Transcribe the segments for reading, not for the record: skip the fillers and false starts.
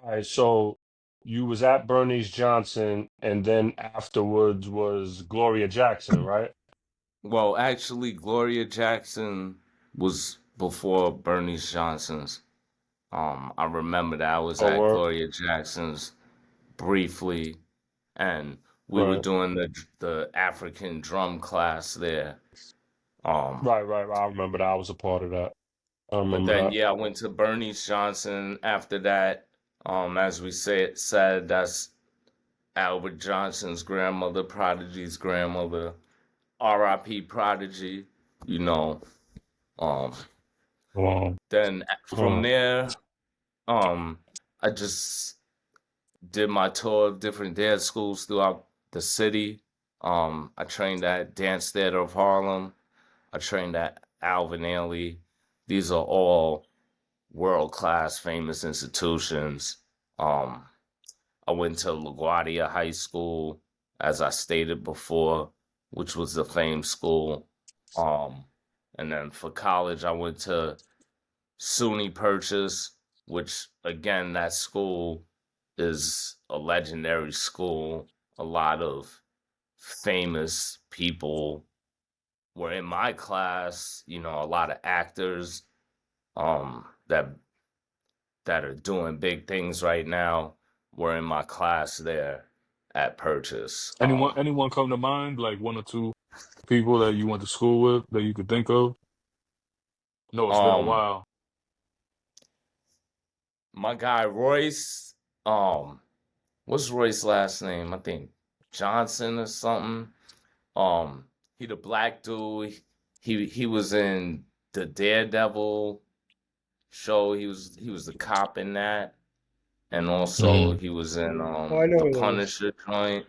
All right, so you was at Bernice Johnson, and then afterwards was Gloria Jackson, right? Well, actually, Gloria Jackson was before Bernice Johnson's. I remember that I was Oh, at word. Gloria Jackson's briefly, and we were Right, doing the African drum class there. Um, right. I remember that. I was a part of that. I but remember then that. yeah, I went to Bernice Johnson after that. As we said that's Albert Johnson's grandmother, Prodigy's grandmother, R.I.P. Prodigy. You know. Um, Um, then from um, there, um, I just did my tour of different dance schools throughout the city. I trained at Dance Theater of Harlem. I trained at Alvin Ailey. These are all world class, famous institutions. Um, I went to LaGuardia High School, as I stated before, which was the famed school. Um, and then for college, I went to SUNY Purchase, which again, that school is a legendary school. A lot of famous people were in my class, a lot of actors that are doing big things right now were in my class there at Purchase. Anyone come to mind? Like one or two people that you went to school with that you could think of? No, it's been a Um while. my guy Royce, um what's Royce's last name? I think Johnson or something. He the black dude. He was in the Daredevil show. He was the cop in that. And also Hmm. he was in Oh, I know the who that is. Punisher joint.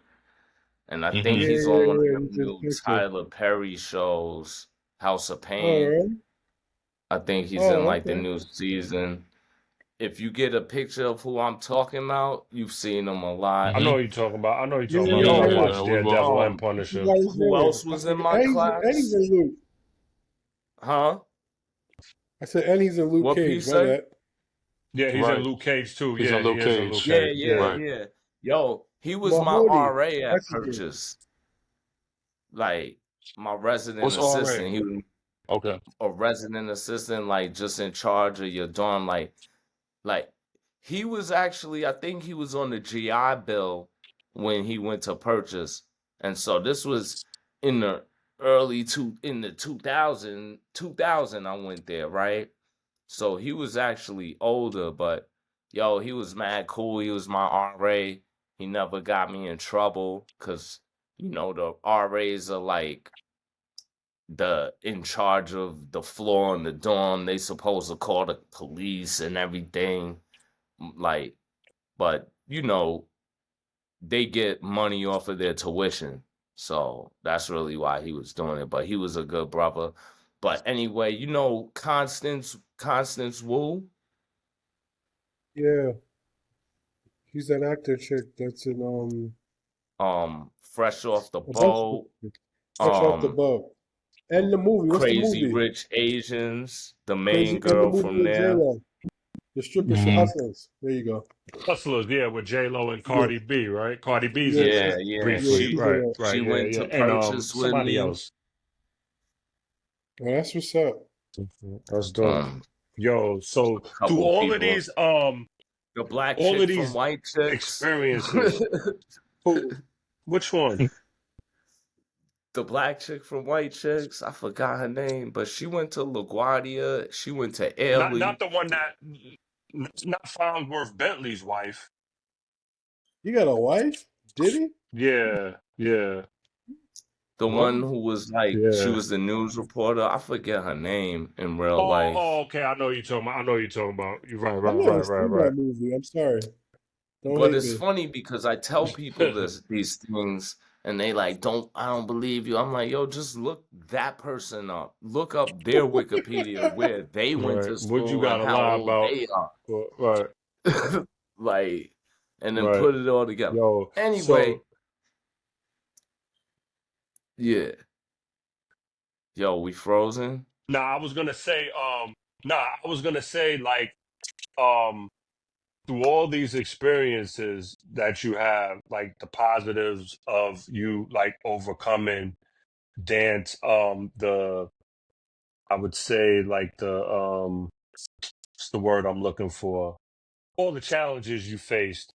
And I think Hmm. Yeah, he's yeah, on one of yeah. them He's in new Picture. Tyler Perry shows, House of Oh, Pain. really? I think he's in Oh, like the okay. new season. If you get a picture of who I'm talking about, you've seen him a I lot. know Hmm. what you're talking about. I know what you're Yeah, talking yeah, about Yeah, because I yeah, Yo, yeah. yeah. watched We both. Daredevil and um, I Punisher. forgot his who name. else I was in forgot. my And he's class? in Luke. Huh? I said, and he's in Luke What Cage. piece My say? bad. Yeah, he's in Right. Luke Cage too. He's Yeah, on Luke he is in Luke Cage. Yeah, Cage. yeah, Yeah. Right. yeah. Yo, he was my Mahoney. RA at That's his name. Purchase, like my resident What's RA? assistant. He was Okay. a resident assistant, like just in charge of your dorm, like he was actually, I think he was on the GI Bill when he went to Purchase. And so this was in the in the 2000 I went there, right? So he was actually older, but yo, he was mad cool. He was my RA. He never got me in trouble because the RAs are like the in charge of the floor in the dorm. They supposed to call the police and everything. Like, but they get money off of their tuition. So that's really why he was doing it. But he was a good brother. But anyway, Constance Wu. Yeah, he's that actor chick that's in Fresh Off the a bunch of Boat. Fresh Off the Um, Boat. And the movie. What's the Crazy movie? Rich Asians, the main Crazy. And the girl movie from with J there. Lo. The stripper Hmm. hustlers. There you go. Hustlers, yeah, with J Lo and Yeah, Cardi B, right? Cardi B's yeah, in Yeah, that yeah. yeah. briefly, She's in right? that. She Right, yeah, went yeah, to and Purchase with somebody me. else. Oh, that's what's up. That's dope. Um, Yo, so a through couple people. The black all of chick from these White Chicks. experiences, which one? The black chick from White Chicks. I forgot her name, but she went to LaGuardia. She went to Not Ailey. the one that, not Farnsworth Bentley's wife. You got a wife? Did he? Yeah, yeah. The What? one who was like, she Yeah. was the news reporter. I forget her name in real Oh, life. okay. I know you're talking about. I know you're talking about. You're right, I've right, never right, right, seen that right. movie. I'm sorry. Don't But hate it's me. funny because I tell people these things and they like, I don't believe you. I'm like, yo, just look that person up. Look up their Wikipedia where they went Right. to What you school and gotta how lie old about? they are. Right, Like, and then right. put it all together. Yo, Anyway, so yeah. Yo, we frozen? nah, I was gonna say, like, um, through all these experiences that you have, like the positives of you like overcoming dance, the I would say like the what's the word I'm looking for? All the challenges you faced,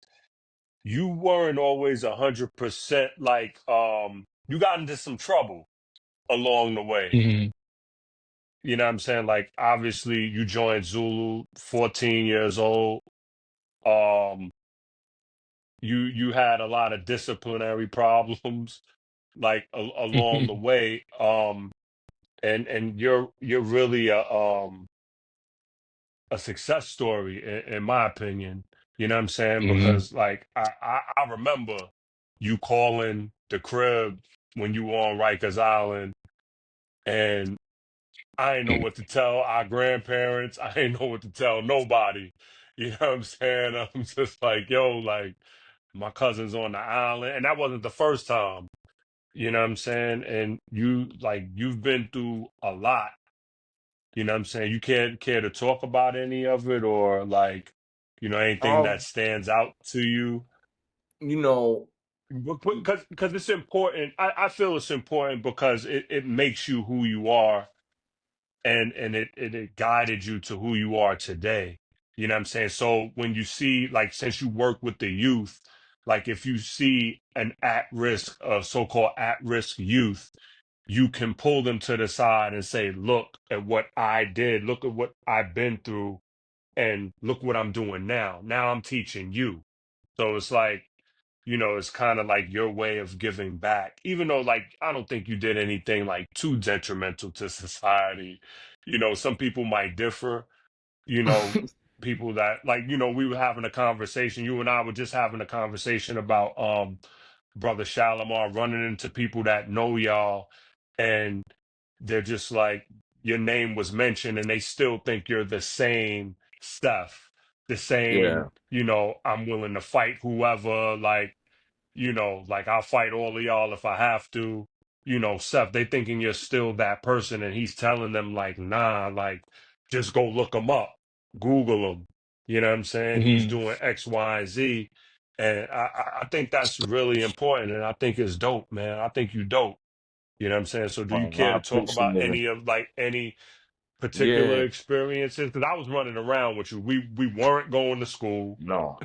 you weren't always 100% like you got into some trouble along the way. Hmm. You know what I'm saying? Like obviously you joined Zulu 14 years old. Um you had a lot of disciplinary problems like along the way. And you're really a success story in my opinion. You know what I'm saying? Hmm. Because like I remember you calling the crib when you were on Rikers Island, and I ain't know what to tell our grandparents. I ain't know what to tell nobody. You know what I'm saying? I'm just like, yo, like my cousin's on the island, and that wasn't the first time. You know what I'm saying? And you like you've been through a lot. You know what I'm saying? You can't care to talk about any of it or like, anything that Um, stands out to you. you know, Because it's important. I feel it's important because it makes you who you are, and it guided you to who you are today. You know what I'm saying? So when you see, like, since you work with the youth, like if you see an at-risk, so-called at-risk youth, you can pull them to the side and say, look at what I did, look at what I've been through, and look what I'm doing now. Now I'm teaching you. So it's like, it's kind of like your way of giving back, even though, like, I don't think you did anything like too detrimental to society. Some people might differ, you know, people that, like, we were having a conversation, you and I were just having a conversation about Brother Shalimar running into people that know y'all, and they're just like, your name was mentioned, and they still think you're the same Seth, the yeah. same, I'm willing to fight whoever, like, like I'll fight all of y'all if I have to. Seth, they thinking you're still that person, and he's telling them like, nah, like just go look him up, Google him. You know what I'm saying? He's Hmm. doing X, Y, and Z, and I think that's really important, and I think it's dope, man. I think you dope. You know what I'm saying? So, do you care I to talk about appreciate it. any particular Yeah, experiences? Because I was running around with you. We weren't going to school. no.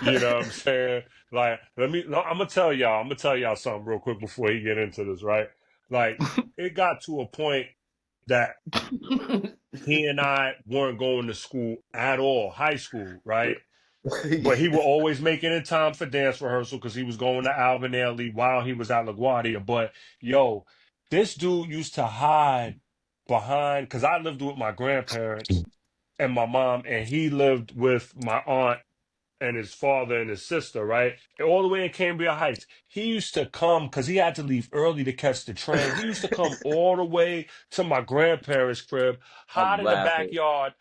You know what I'm saying? Like, no, I'm gonna tell y'all something real quick before he get into this, right? Like, it got to a point that he and I weren't going to school at all, high school, right? But he would always make it in time for dance rehearsal because he was going to Alvin Ailey while he was at LaGuardia. But yo, this dude used to hide behind, because I lived with my grandparents and my mom, and he lived with my aunt and his father and his sister, right? And all the way in Cambria Heights. He used to come because he had to leave early to catch the train. He used to come all the way to my grandparents' crib, hide I'm in the laughing. backyard,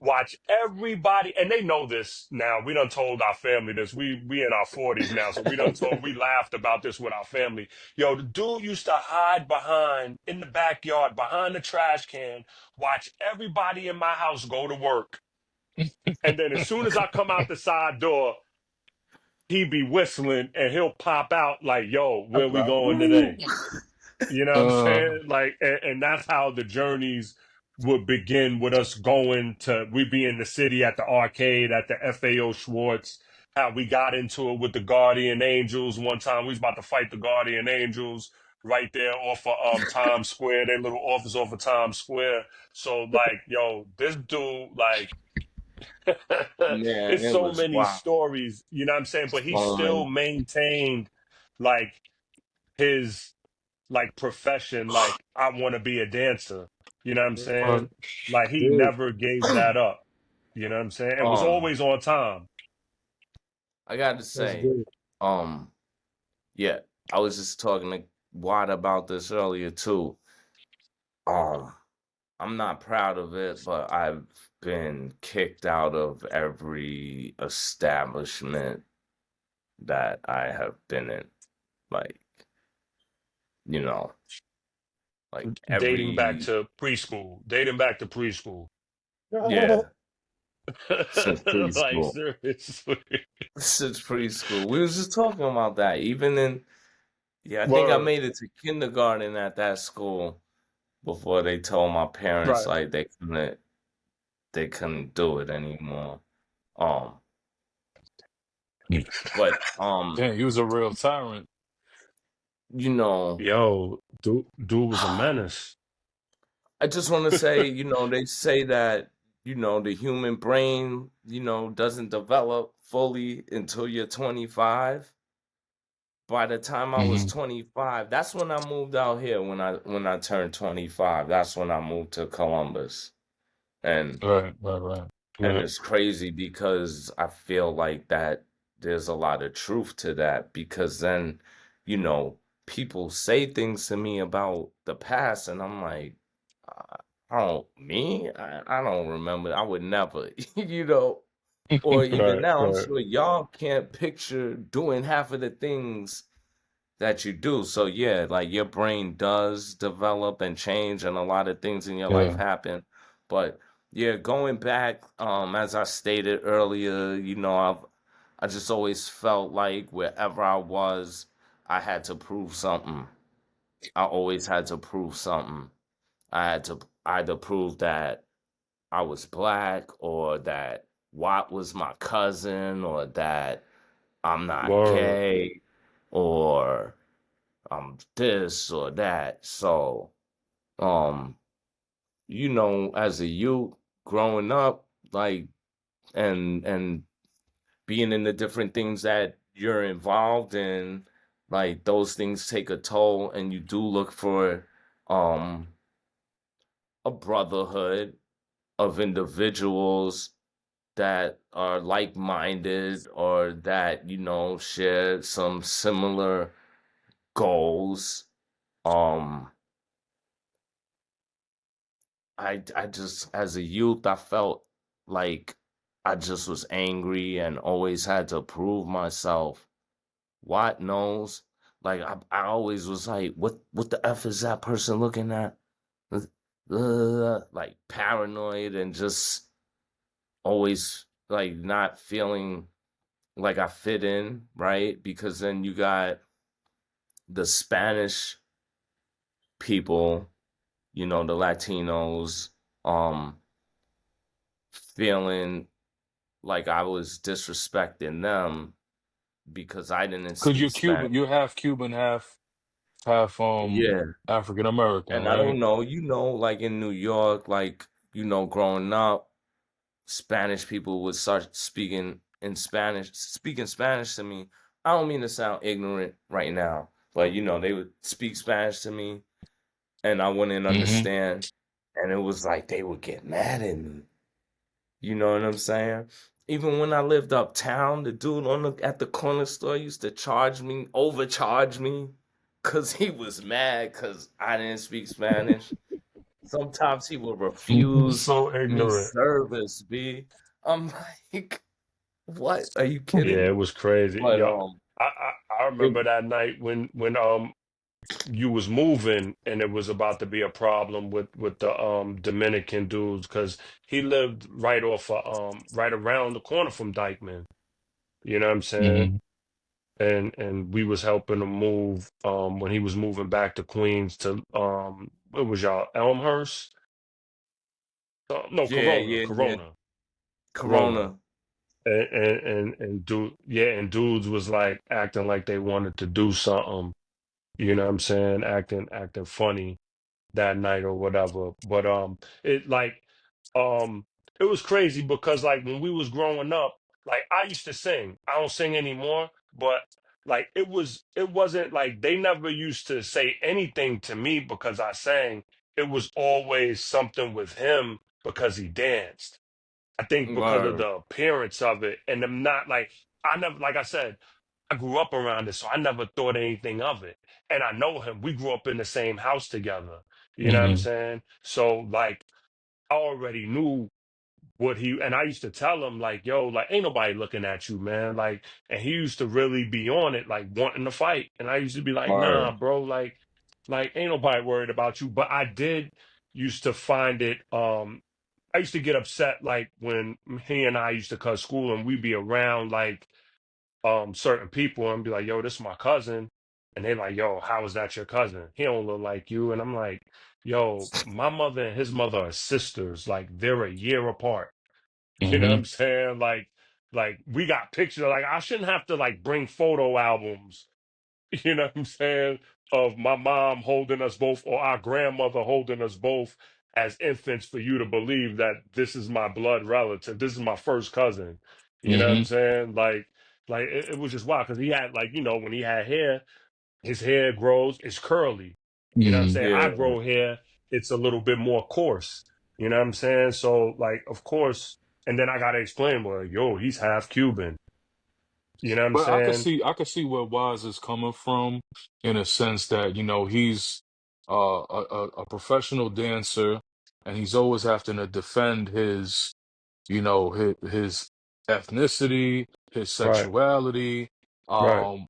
watch everybody, and they know this now. We done told our family this. We in our 40s now, so we laughed about this with our family. Yo, the dude used to hide behind in the backyard, behind the trash can, watch everybody in my house go to work. And then as soon as I come out the side door, he be whistling and he'll pop out like, yo, where I'm we like, going ooh. today? You know what I'm uh, saying? Like, and that's how the journeys would begin with us going to, we be in the city at the arcade, at the FAO Schwartz, how we got into it with the Guardian Angels. One time we was about to fight the Guardian Angels right there off of Times Square, their little office off of Times Square. So like, yo, this dude, like, Man, it's it so was many wild. stories, you know what I'm saying? But he still Fun. maintained like his like profession, like I want to be a dancer. You know what I'm uh, saying? Like he Good. never gave that up. You know what I'm saying? And was um, always on time. I got to That's say, good. um, yeah, I was just talking to Watt about this earlier too. Um, I'm not proud of it, but I've been kicked out of every establishment that I have been in. Like, you know, like Dating back every, to preschool. Dating back to preschool. yeah. since Like preschool. seriously. Since preschool. We was just talking about that. Even in yeah, I think I Word. made it to kindergarten at that school before they told my parents Right. like they couldn't do it anymore. Um, but Damn, he was a real tyrant. you know, Yo, dude was a menace. I just want to say, they say that, the human brain, doesn't develop fully until you're 25. By the time I was Hmm. 25, that's when I moved out here when I turned 25. That's when I moved to Columbus. And Right, right, right. and Yeah. it's crazy because I feel like that there's a lot of truth to that because then, you know, people say things to me about the past and I'm like, uh, I don't me? I don't remember. I would never, you know, or even Right, now, I'm right. sure y'all can't picture doing half of the things that you do. So yeah, like your brain does develop and change and a lot of things in your life Yeah. happen. But yeah, going back, as I stated earlier, I just always felt like wherever I was, I had to prove something. I always had to prove something. I had to either prove that I was black or that Watt was my cousin or that I'm not Word. gay or this or that. So, um, as a youth growing up, like and being in the different things that you're involved in, like those things take a toll and you do look for um a brotherhood of individuals that are like-minded or that, share some similar goals. Um I just as a youth I felt like I just was angry and always had to prove myself. What knows? Like I always was like, what the F is that person looking at? Like paranoid and just always like not feeling like I fit in, right? Because then you got the Spanish people, the Latinos, um, feeling like I was disrespecting them because I didn't Cause speak you're Spanish. Cuban, you're half Cuban, half Yeah. African American, And I don't right? know, like in New York, like, growing up, Spanish people would start speaking Spanish to me. I don't mean to sound ignorant right now, but they would speak Spanish to me and I wouldn't Hmm. understand. And it was like they would get mad at me. You know what I'm saying? Even when I lived uptown, the dude at the corner store used to overcharge me, cause he was mad cause I didn't speak Spanish. Sometimes he would refuse So me ignorant. service, B. I'm like, what? Are you Yeah, kidding? it was crazy. But Yo, I it remember that night when you was moving and it was about to be a problem with the Dominican dudes because he lived right off right around the corner from Dykeman. You know what I'm saying? Hmm. And we was helping him move when he was moving back to Queens to what was y'all Elmhurst? No, yeah, Corona, yeah, yeah. Corona, Corona. Corona. And dude, yeah, and dudes was like acting like they wanted to do something, you know what I'm saying? Acting funny that night or whatever. But it like um it was crazy because like when we was growing up, like I used to sing. I don't sing anymore, but like it wasn't like they never used to say anything to me because I sang. It was always something with him because he danced. I think because of Word. the appearance of it and them not like I never like I said, I grew up around it, so I never thought anything of it. And I know him. We grew up in the same house together. You know what I'm Hmm. saying? So like I already knew what he and I used to tell him like, yo, like ain't nobody looking at you, man. Like, and he used to really be on it, like wanting to fight. And I used to be like, nah, Word. bro, like ain't nobody worried about you. But I did used to find it I used to get upset like when he and I used to cut school and we'd be around like certain people and be like, yo, this is my cousin. And they like, yo, how is that your cousin? He don't look like you. And I'm like, yo, my mother and his mother are sisters. Like they're a year apart. You know what Hmm. I'm saying? Like we got pictures. Like I shouldn't have to like bring photo albums, you know what I'm saying, of my mom holding us both or our grandmother holding us both as infants for you to believe that this is my blood relative. This is my first cousin. You know what I'm Hmm. saying? Like it was just wild because he had like, you know, when he had hair, his hair grows, it's curly. You know what I'm Hmm. saying? I Yeah. grow hair, it's a little bit more coarse. You know what I'm saying? So like of course, and then I gotta explain, well, yo, he's half Cuban. You know what I'm But saying? I could see where Wise is coming from in a sense that, you know, he's a professional dancer and he's always having to defend his, you know, his ethnicity, his Right, sexuality. right, Um,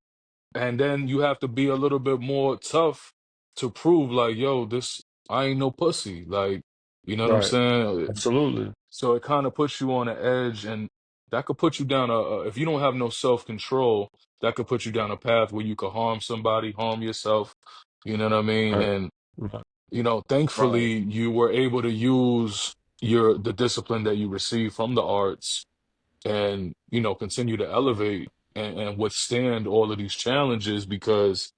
and then you have to be a little bit more tough to prove like, yo, this I ain't no pussy. Like, you know what I'm right. saying? Absolutely. So it kind of puts you on the edge, and that could put you down if you don't have no self-control, that could put you down a path where you could harm somebody, harm yourself. You know what I mean? Right. And Right. you know, Right. thankfully, you were able to use the discipline that you received from the arts, and you know, continue to elevate and withstand all of these challenges because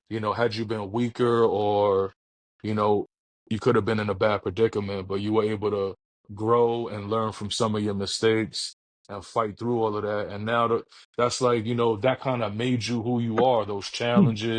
you know, had you been weaker or, you know, you could have been in a bad predicament, but you were able to grow and learn from some of your mistakes and fight through all of that. And now that's like, you know, that kind of made you who you are, those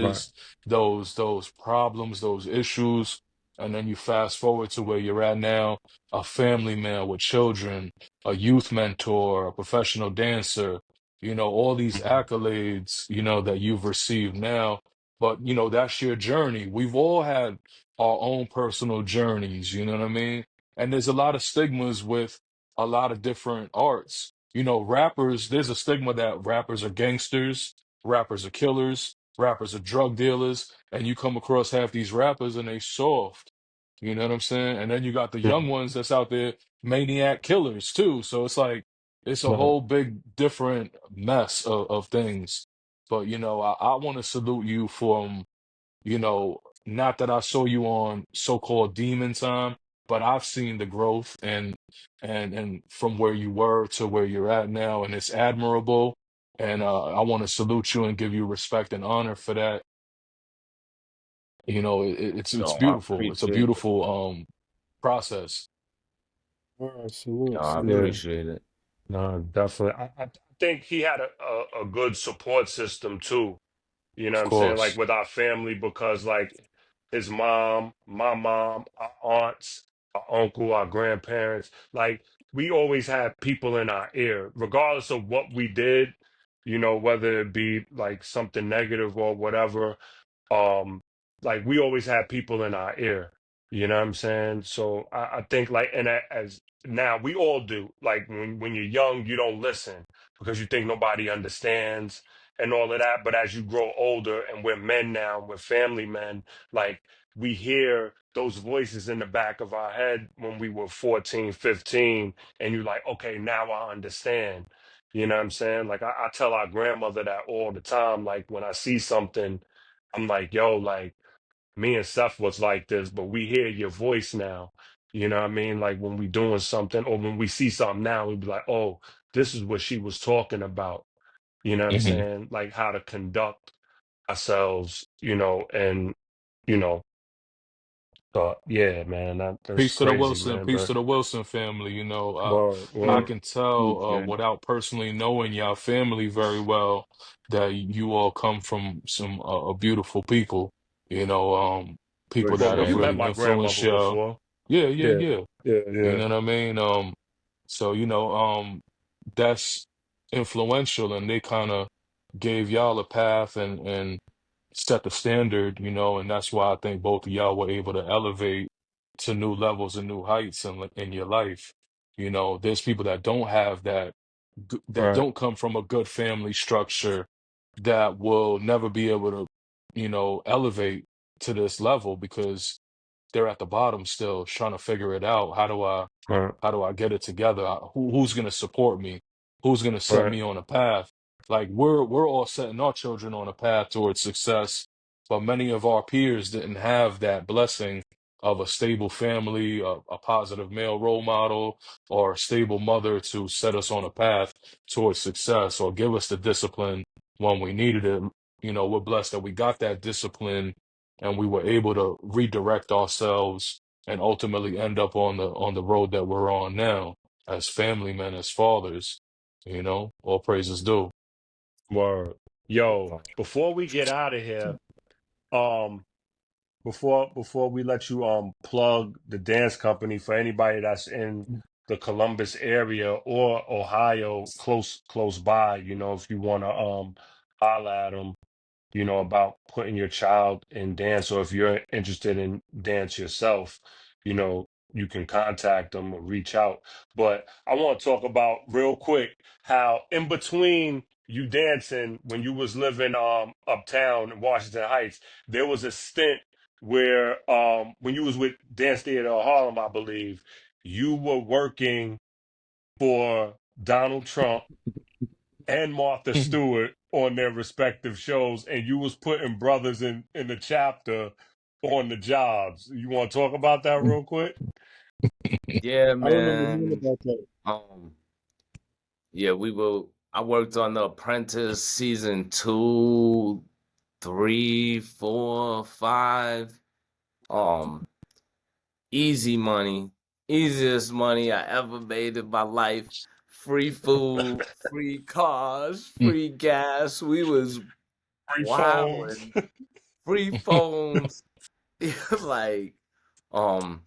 Right. challenges, those problems, those issues. And then you fast forward to where you're at now, a family man with children, a youth mentor, a professional dancer, you know, all these Mhm. accolades, you know, that you've received now, but you know, that's your journey. We've all had our own personal journeys, you know what I mean? And there's a lot of stigmas with a lot of different arts. You know, rappers, there's a stigma that rappers are gangsters, rappers are killers, rappers are drug dealers, and you come across half these rappers and they soft. You know what I'm saying? And then you got the young Right. ones that's out there, maniac killers too. So it's like it's a Right. whole big different mess of things. But you know, I want to salute you from, you know, not that I saw you on so-called demon time, but I've seen the growth and from where you were to where you're at now, and it's admirable. And I want to salute you and give you respect and honor for that. You know, it's Yo, I beautiful. It's a appreciate it. beautiful process. All right, Yo, salute, I Yeah. salute. appreciate it. No, definitely. I think he had a good support system too. You know Of what I'm saying? Like course. with our family, because like his mom, my mom, our aunts, our uncle, our grandparents, like we always had people in our ear, regardless of what we did, you know, whether it be like something negative or whatever. um like we always had people in our ear, you know what I'm saying? So I think like, and as now we all do, like when you're young you don't listen because you think nobody understands and all of that, but as you grow older and we're men now, we're family men, like we hear those voices in the back of our head when we were 14, 15, and you're like, okay, now I understand. You know what I'm saying? Like I tell our grandmother that all the time, like when I see something, I'm like, yo, like me and Seth was like this, but we hear your voice now. You know what I mean? Like when we doing something or when we see something now, we'd be like, oh, this is what she was talking about. You know what I'm Hmm. saying? Like how to conduct ourselves, you know, and you know, yeah, man, that's Peace to the crazy, Wilson. man. Peace But to the Wilson family. You know, I well, Yeah, can tell appreciate it. without personally knowing y'all family very well that you all come from some beautiful people. You know, people that well, have you Appreciate met it. really my influenced grandmother y'all. before. Yeah, yeah, Yeah, yeah. yeah, You yeah. know what I mean? So you know, that's influential, and they kind of gave y'all a path and set the standard, you know, and that's why I think both of y'all were able to elevate to new levels and new heights in your life. You know, there's people that don't have that, that Right, don't come from a good family structure that will never be able to, you know, elevate to this level because they're at the bottom still trying to figure it out. Right. How do I get it together? Who's going to support me? Who's going to set Right. me on a path? Like we're all setting our children on a path towards success, but many of our peers didn't have that blessing of a stable family, a positive male role model, or a stable mother to set us on a path towards success or give us the discipline when we needed it. You know, we're blessed that we got that discipline and we were able to redirect ourselves and ultimately end up on the road that we're on now as family men, as fathers. You know, all praises due. Word. Yo, before we get out of here, um, before we let you plug the dance company for anybody that's in the Columbus area or Ohio close by, you know, if you want to holla at them, you know, about putting your child in dance, or if you're interested in dance yourself, you know, you can contact them or reach out. But I want to talk about real quick how in between you dancing when you was living uptown in Washington Heights, there was a stint where when you was with Dance Theater of Harlem, I believe, you were working for Donald Trump and Martha Stewart on their respective shows, and you was putting brothers in the chapter on the jobs. You want to talk about that real quick? Yeah, I remember hearing man. about that. Um, yeah, I worked on The Apprentice season 2, 3, 4, 5. Um, easy money, easiest money I ever made in my life. Free food, free cars, free gas. We was Free phones. wilding. Free phones. Like, um,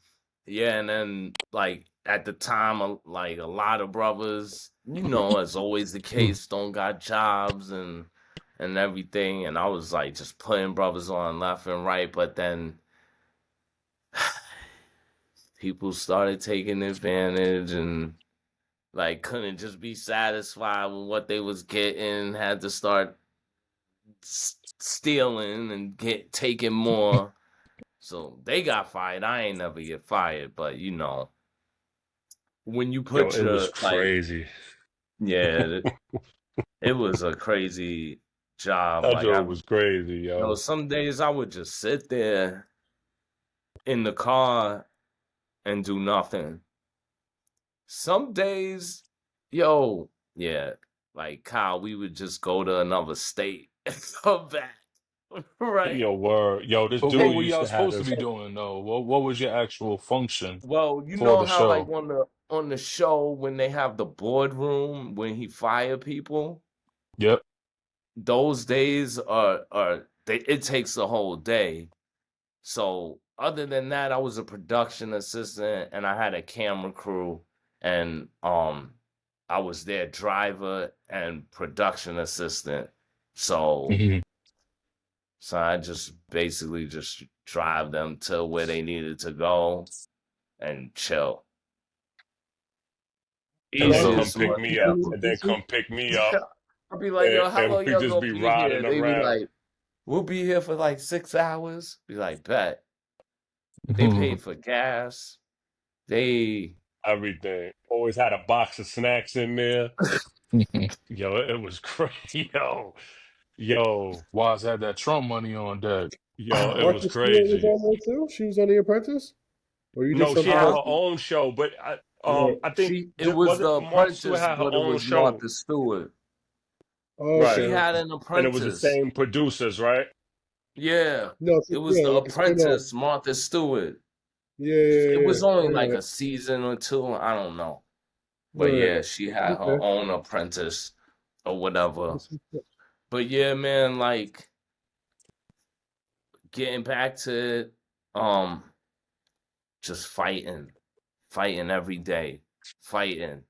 yeah, and then like at the time, like a lot of brothers, as always the case, don't got jobs and everything, and I was like just putting brothers on left and right, but then people started taking advantage and like couldn't just be satisfied with what they was getting, had to start stealing and get taking more. So they got fired. I ain't never get fired, but when you Yo, put it was your like, crazy. yeah, it was a crazy job. That Like joke was crazy, yo. some days I would just sit there in the car and do nothing. Some days, yeah, like Kyle, we would just go to another state and come back, right? Yo, word. Yo, this But what dude And were used y'all to have supposed to this. be doing though? What was your actual function well, you for know the how like show? on the show when they have the boardroom when he fire people, Yep. those days it takes a whole day. So other than that, I was a production assistant and I had a camera crew and I was their driver and production assistant. So Hmm. so I just basically just drive them to where they needed to go and chill. And then come Easiest pick money me up. ever. And then come pick me up. I'll be like, yo, how And long we y'all just gonna be be here? riding They be around. like, we'll be here for like 6 hours. Be like, bet. They Hmm. paid for gas. They Everything. Always had a box of snacks in there. Yo, it was crazy. Yo, Wize had that Trump money on deck. it was Martha Stewart was crazy. on there too. She was on The Apprentice, or you did No, she something had huh? her else? own show, but Right. I think It was was it the Martha Stewart apprentice, had her but it own was show, Martha Stewart. Oh, okay. right? She had Okay. an And it was the apprentice. same producers, right? Yeah. No, It was yeah, the like a spin-off. apprentice, Martha Stewart. Yeah, yeah, It yeah, was only yeah. All like right. a season or two. I don't know. All But right. yeah, she had her Okay. own apprentice or whatever. That's what's up. But yeah, man, like getting back to it, just fighting every day, fighting.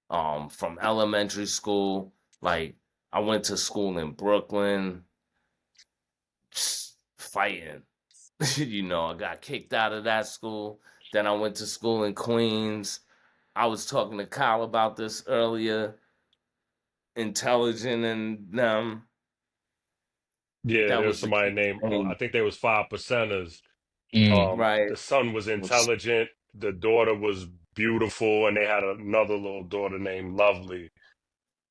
From elementary school, like I went to school in Brooklyn, just fighting. I got kicked out of that school. Then I went to school in Queens. I was talking to Kyle about this earlier. Intelligent and them. Yeah, That there's was the somebody key named I thing. think they was 5%ers. Mm. right? The son was intelligent, the daughter was beautiful, and they had another little daughter named Lovely.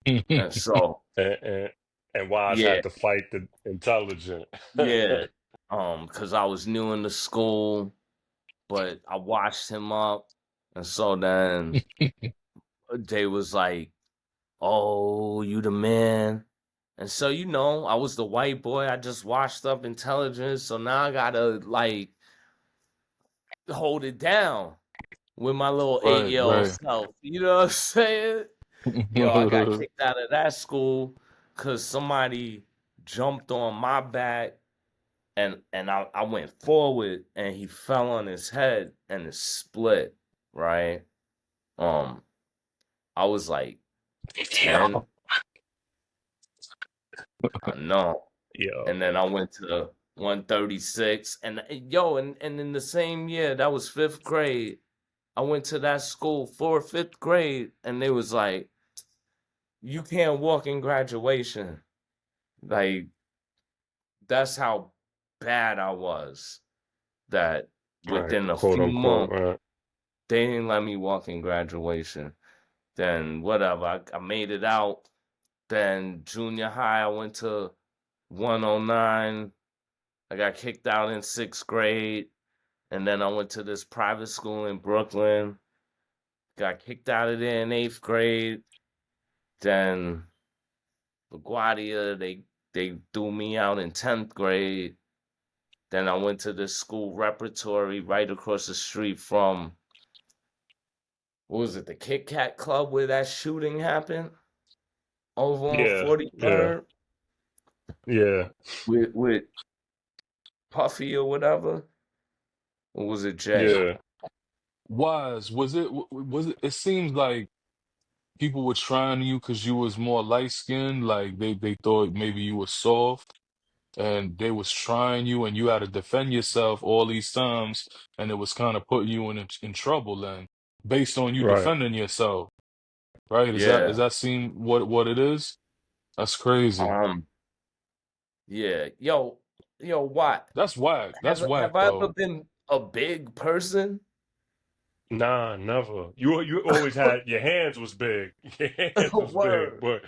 And so, And and Wize yeah, had to fight the intelligent. yeah. Because I was new in the school, but I watched him up, and so then they was like, "Oh, you the man." And so, I was the white boy. I just washed up intelligence. So now I gotta like hold it down with my little Right, 8-year-old right. self. You know what I'm saying? Yo, I got kicked out of that school because somebody jumped on my back and I went forward and he fell on his head and it split, right? Um, I was like Yo. 10, I know. And then Yo, I went to 136 and in the same year, that was fifth grade. I went to that school for fifth grade and they was like, you can't walk in graduation. Like, that's how bad I was. That right, within a quote few unquote, months, right. they didn't let me walk in graduation. Then whatever, I made it out. Then junior high, I went to 109. I got kicked out in sixth grade. And then I went to this private school in Brooklyn. Got kicked out of there in eighth grade. Then LaGuardia, they threw me out in 10th grade. Then I went to this school repertory right across the street from, what was it, the Kit Kat Club where that shooting happened over on Yeah, yeah, 43rd yeah, with Puffy or whatever. Or was it Jay? yeah. Was was it? It seems like people were trying you because you was more light skinned. Like they thought maybe you were soft, and they was trying you, and you had to defend yourself all these times, and it was kind of putting you in trouble. Then, based on you Right. defending yourself, right? Is Yeah. that seem what it is? That's crazy. Um, yeah. Yo, what? That's whack. That's Have whack I ever though. been a big person? Nah, never. You always had your hands was big. Your hands was big, Word. but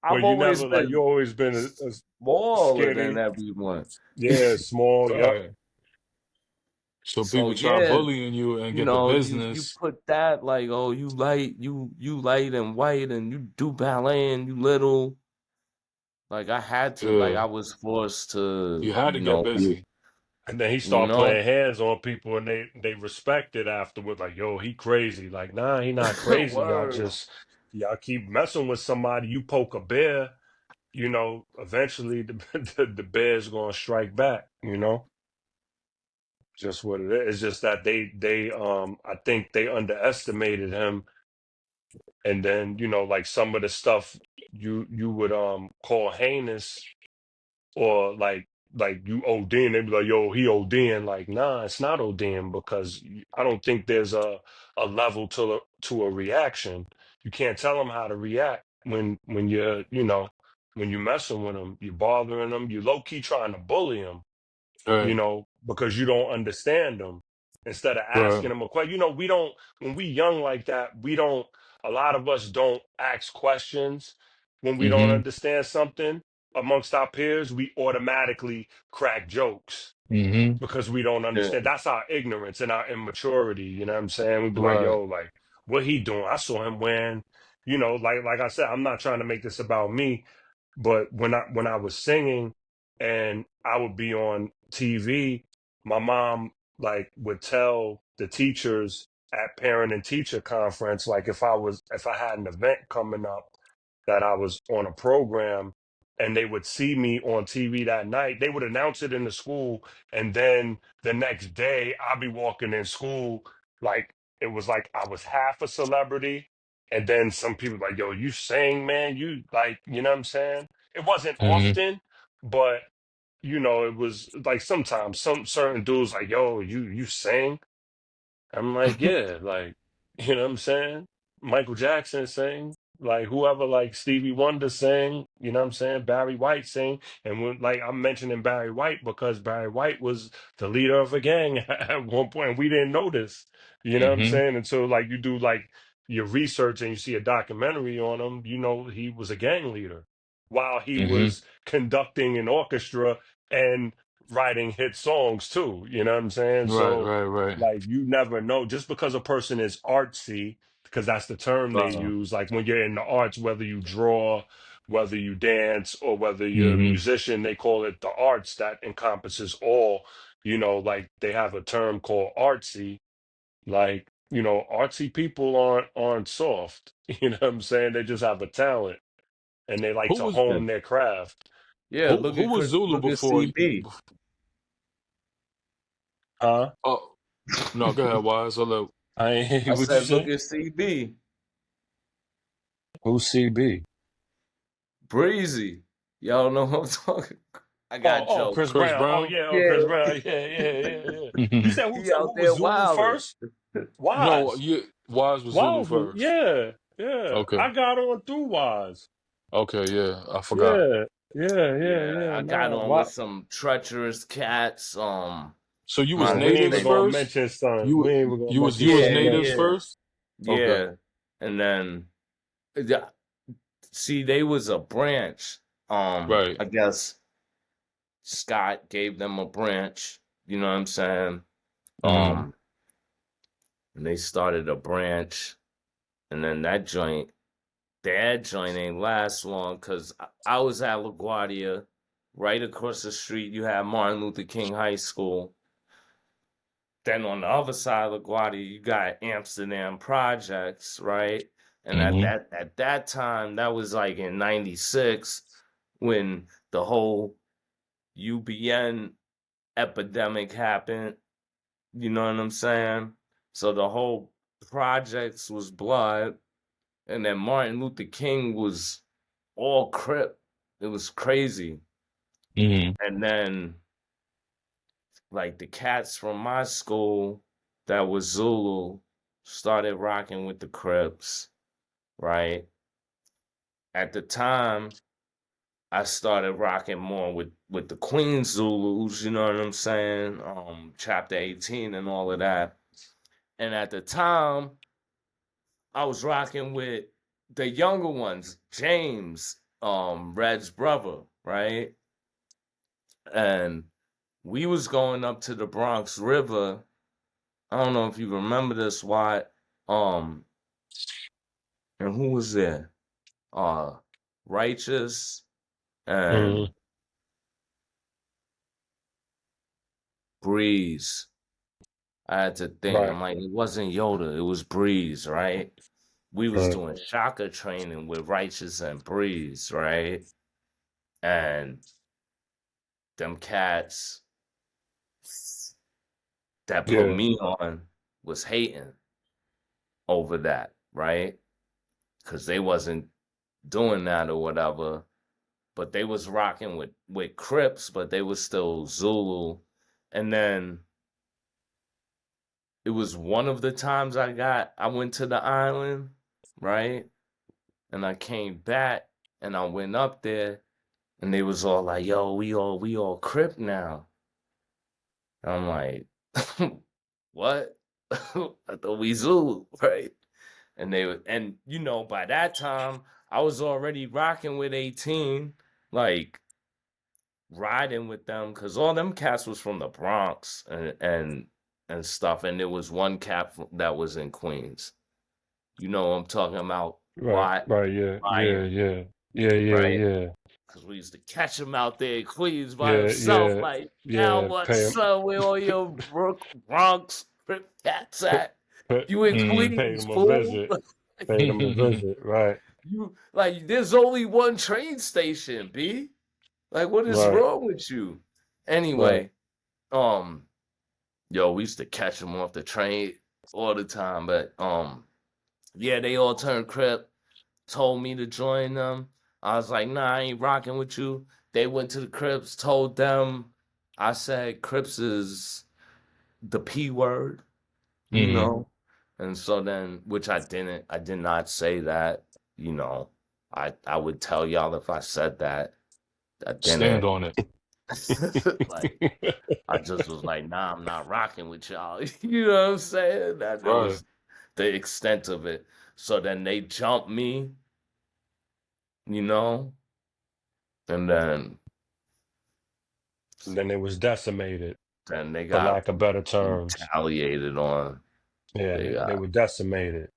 I've you always never like you been always been a smaller than skinny. everyone. Yeah, small. Yup. Right. So So people try yeah, bullying you and get the you business. put that like, oh, you light and white and you do ballet and you little. Like I had to, like Yeah, I was forced to, you had to get busy. And then he you started know, playing hands on people, and they respect it afterward. Like, yo, he crazy. Like, nah, he not crazy. word. Y'all keep messing with somebody. You poke a bear, eventually the bear's gonna strike back. Just what it is. It's just that they I think they underestimated him, and then like some of the stuff you would call heinous, or like you ODing, they'd be like, yo, he ODing. Like, nah, it's not ODing, because I don't think there's a level to a reaction. You can't tell them how to react when when you're messing with them, you're bothering them, you low key trying to bully them, Right, because you don't understand them. Instead of right. asking them a question, we don't, when we young like that, a lot of us don't ask questions when we don't Mm-hmm. understand something amongst our peers. We automatically crack jokes Mm-hmm. because we don't Yeah. understand. That's our ignorance and our immaturity. You know what I'm saying? We'd be like, Right. yo, like, what he doing? I saw him wearing, like I said, I'm not trying to make this about me, but when I was singing and I would be on TV, my mom like would tell the teachers at parent and teacher conference, like if I had an event coming up that I was on a program and they would see me on TV that night, they would announce it in the school, and then the next day I'd be walking in school like it was like I was half a celebrity. And then some people like, yo, you sing, man, you like, you know what I'm saying? It wasn't Mm-hmm. often, but it was like sometimes some certain dudes like, yo, you sing. I'm like, yeah, like, you know what I'm saying? Michael Jackson sing. Like whoever like Stevie Wonder sing, you know what I'm saying? Barry White sing. And when like I'm mentioning Barry White because Barry White was the leader of a gang at one point. And we didn't know this. You know what I'm Mm-hmm. saying? And so like you do like your research and you see a documentary on him, you know he was a gang leader while he Mm-hmm. was conducting an orchestra and writing hit songs too. You know what I'm saying? Right, So right, right. like you never know. Just because a person is artsy, because that's the term they Brother. use. Like when you're in the arts, whether you draw, whether you dance, or whether you're a Mm-hmm. musician, they call it the arts that encompasses all. You know, like they have a term called artsy. Like, you know, artsy people aren't soft. You know what I'm saying? They just have a talent and they like Who to was Yeah, hone their craft. yeah. Look who at was Zulu look at before? CB. Huh? Oh no, go ahead, Wise. I'll let. I ain't I hear what you said, look say. at CB. Who's CB? Breezy. Y'all know what I'm talking. I got Oh, jokes. Chris Chris Brown. Oh Brown. yeah, oh Chris Yeah, Brown. Yeah. You No, said he out who was there Zulu wilding. first? Wise. yeah, Wise was Zulu Wise was, first. yeah. Okay, I got on through Wise. okay, yeah, I forgot. Yeah. I got Nah, on why? with some treacherous cats. So you was My We ain't natives even nickname. gonna first. mention son. We ain't even gonna You mention was Yeah, son natives names. yeah, first. Okay. yeah. And then, yeah, see, they was a branch. Right. I guess Scott gave them a branch. You know what I'm saying? Mm-hmm. Um, and they started a branch, and then that joint ain't last long because I was at LaGuardia. Right across the street, you had Martin Luther King High School. Then on the other side of LaGuardia, you got Amsterdam Projects, right? And Mm-hmm. at that time, that was like in '96 when the whole UBN epidemic happened. You know what I'm saying? So the whole projects was blood, and then Martin Luther King was all Crip. It was crazy. Mm-hmm. And then like the cats from my school that was Zulu started rocking with the Crips, right? At the time, I started rocking more with the Queen Zulus, you know what I'm saying? Chapter 18 and all of that. And at the time, I was rocking with the younger ones, James, Red's brother, right? And we was going up to the Bronx River. I don't know if you remember this, Watt. Um, and who was there? Uh, Righteous and Mm, Breeze. I had to think. right, I'm like, it wasn't Yoda, it was Breeze, right? We was right. doing Shaka training with Righteous and Breeze, right? And them cats that put Yeah, me on was hating over that, right? Because they wasn't doing that or whatever. But they was rocking with Crips, but they was still Zulu. And then it was one of the times I went to the island, right? And I came back and I went up there and they was all like, yo, we all Crip now. And I'm like, what? I thought we Zulu, right? And and you know, by that time I was already rocking with 18, like riding with them because all them cats was from the Bronx and stuff, and there was one cat that was in Queens. You know what I'm talking about? Why Ryan, right? Yeah. Because we used to catch him out there in Queens by Yeah, himself. yeah, Like, now yeah. what, son? Where all your Bronx Crip cats at? Pay, You in Mm-hmm. paid Queens, him a fool? visit. Paid him a visit. Right, You like, there's only one train station, B. Like, what is right, wrong with you? right. Anyway, yo, we used to catch them off the train all the time, but yeah, they all turned Crip, told me to join them. I was like, nah, I ain't rocking with you. They went to the Crips, told them. I said Crips is the P word, you Mm-hmm. know? And so then, which I did not say that. you know, I would tell y'all if I said that I Stand didn't. on it. Like I just was like, nah, I'm not rocking with y'all. You know what I'm saying? That Right. was the extent of it. So then they jumped me, you know, and Then it was decimated, then they for got lack of better terms. retaliated on. Yeah, They they got were decimated,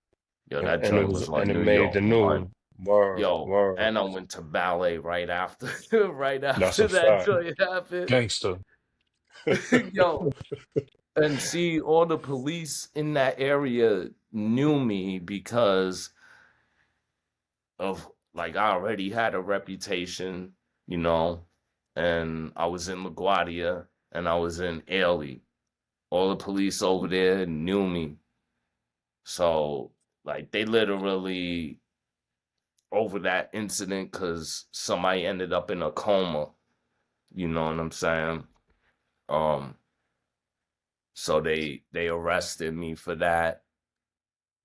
yo, that and it joint was, was and on it New made York the one. news. Word, Yo, word. and I went to ballet right after right That's after a that fact. joint happened. Gangster. Yo, and see all the police in that area knew me because of like I already had a reputation, you know, and I was in LaGuardia and I was in Ailey. All the police over there knew me. So like they literally over that incident because somebody ended up in a coma. You know what I'm saying? Um, so they arrested me for that.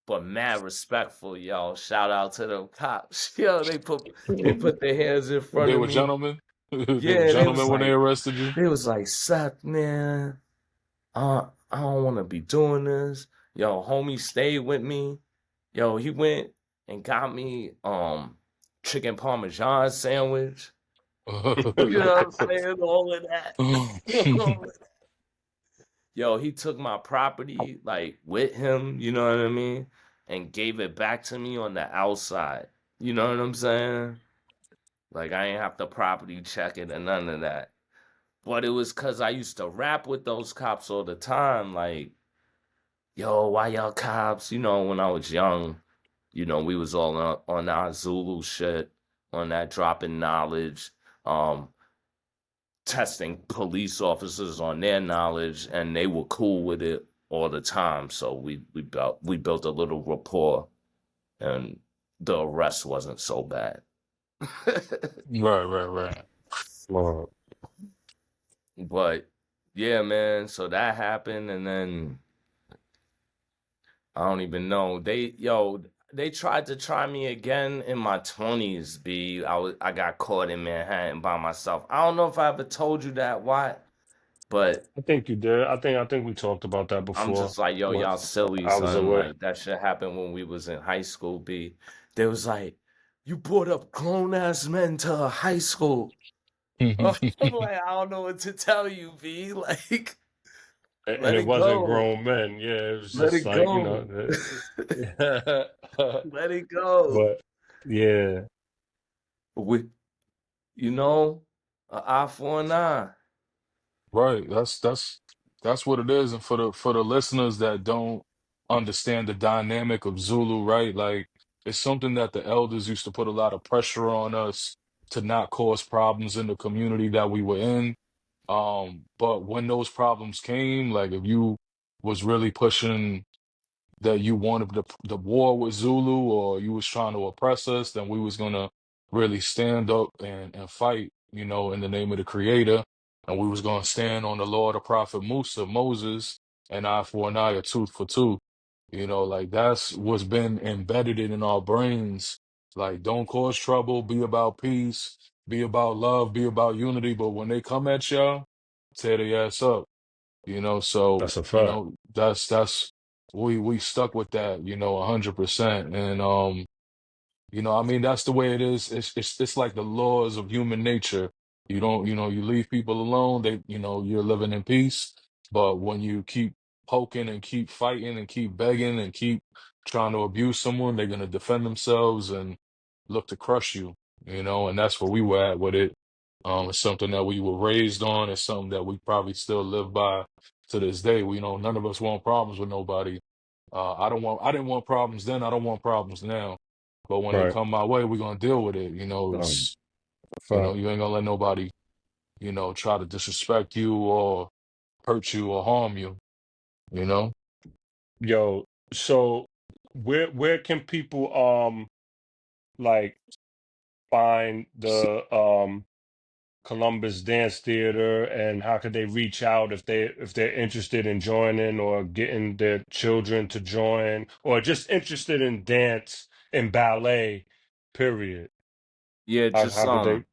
But mad respectful, yo. Shout out to them cops. Yo, they put their hands in front They of were me. gentlemen. They were Yeah, gentlemen when they arrested you. they was like, Seth, man, I don't want to be doing this. Yo, homie stayed with me. Yo, he went and got me chicken parmesan sandwich. You know what I'm saying? All of that. All of that. Yo, he took my property like with him, you know what I mean? And gave it back to me on the outside. You know what I'm saying? Like I ain't have to property check it and none of that. But it was cause I used to rap with those cops all the time, like, yo, why y'all cops? You know, when I was young, you know, we was all on our Zulu shit, on that dropping knowledge, um, testing police officers on their knowledge, and they were cool with it all the time. So we built a little rapport, and the arrest wasn't so bad. Right, right, right. Word. But yeah, man. So that happened, and then I don't even know. They tried to try me again in my 20s, B. I got caught in Manhattan by myself. I don't know if I ever told you that, why, but I think you did. I think we talked about that I'm before. just like, yo, What y'all silly, I was son. aware. Like that shit happened when we was in high school, B. They was like, you brought up grown ass men to a high school. I'm like, I don't know what to tell you, B. Like, And let it it wasn't go. grown men. Yeah, it was Let just it like, go. yeah. Let it go. But yeah, We, you know, an eye for an eye. Right. That's what it is. And for the listeners that don't understand the dynamic of Zulu, right? Like it's something that the elders used to put a lot of pressure on us to not cause problems in the community that we were in. But when those problems came, like if you was really pushing that you wanted the war with Zulu or you was trying to oppress us, then we was gonna really stand up and fight, in the name of the Creator, and we was gonna stand on the law of the Prophet Musa, Moses, an eye for an eye, a tooth for tooth. Like that's what's been embedded in our brains. Like, don't cause trouble, be about peace, be about love, be about unity. But when they come at y'all, tear their ass up. So that's a fact. that's we stuck with that, 100%. And I mean, that's the way it is. It's like the laws of human nature. You don't, you leave people alone, you're living in peace. But when you keep poking and keep fighting and keep begging and keep trying to abuse someone, they're gonna defend themselves and look to crush you, and that's where we were at with it. It's something that we were raised on. It's something that we probably still live by to this day. None of us want problems with nobody. I didn't want problems then. I don't want problems now. But when they Right. come my way, we're gonna deal with it. It's Fact. you ain't gonna let nobody, try to disrespect you or hurt you or harm you, you know? Yo, so where can people like find the Columbus Dance Theater, and how could they reach out if they're interested in joining or getting their children to join or just interested in dance and ballet? Period. Yeah, just How could they?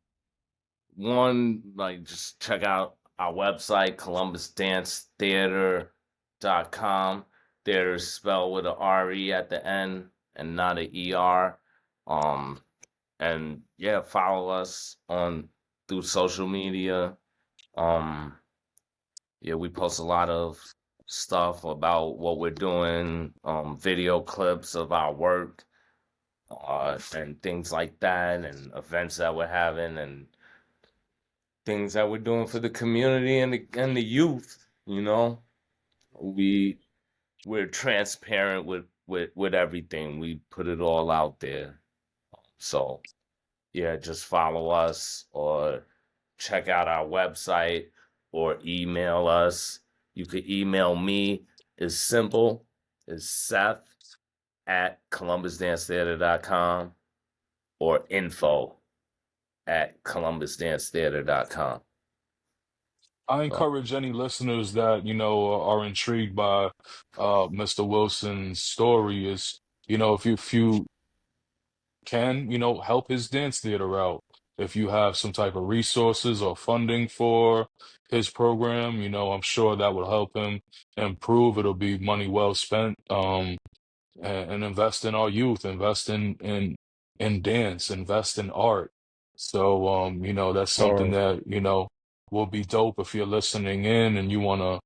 one, like, just check out our website, columbusdancetheater.com. Theater is spelled with a R-E at the end and not a E-R. Um, and yeah, follow us on through social media. Um, yeah, we post a lot of stuff about what we're doing, video clips of our work, and things like that, and events that we're having, and things that we're doing for the community and the youth. You know, we we're transparent with everything. We put it all out there. So yeah, just follow us or check out our website or email us. You could email me. It's simple. It's Seth at columbusdancetheater.com or info at columbusdancetheater.com. I So, encourage any listeners that, are intrigued by Mr. Wilson's story is, if you can, help his dance theater out. If you have some type of resources or funding for his program, I'm sure that will help him improve. It'll be money well spent. And invest in our youth, invest in dance, invest in art. So that's something Or that, will be dope if you're listening in and you want to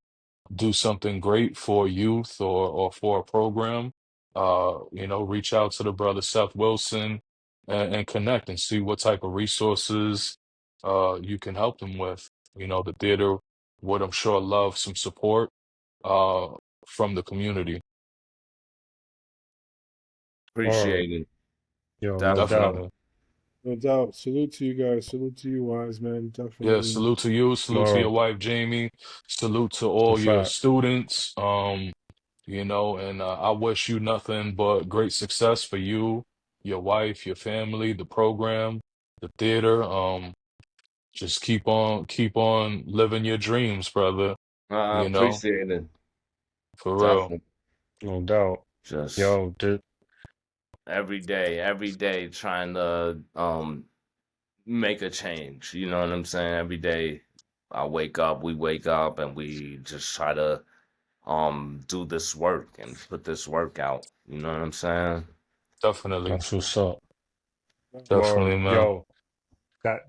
do something great for youth or for a program, reach out to the brother Seth Wilson and connect and see what type of resources you can help them with. The theater would, I'm sure, love some support uh, from the community. or appreciate it. yo, no doubt. Definitely. Definitely. No doubt. Salute to you guys. Salute to you, Wise man. Yeah, Definitely. salute to you, salute to your Or wife Jamie, salute to the all your fact. students. And I wish you nothing but great success for you, your wife, your family, the program, the theater. Just keep on living your dreams, brother, I you know, appreciate it. for real. Definitely. No doubt. Just Yo, every day trying to make a change. You know what I'm saying? Every day we wake up and we just try to do this work and put this work out. You know what I'm saying? Definitely. that's what's up. Definitely, Word. man. Yo,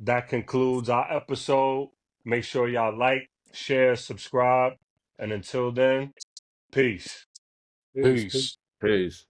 that concludes our episode. Make sure y'all like, share, subscribe, and until then, peace. Peace. Peace. Peace.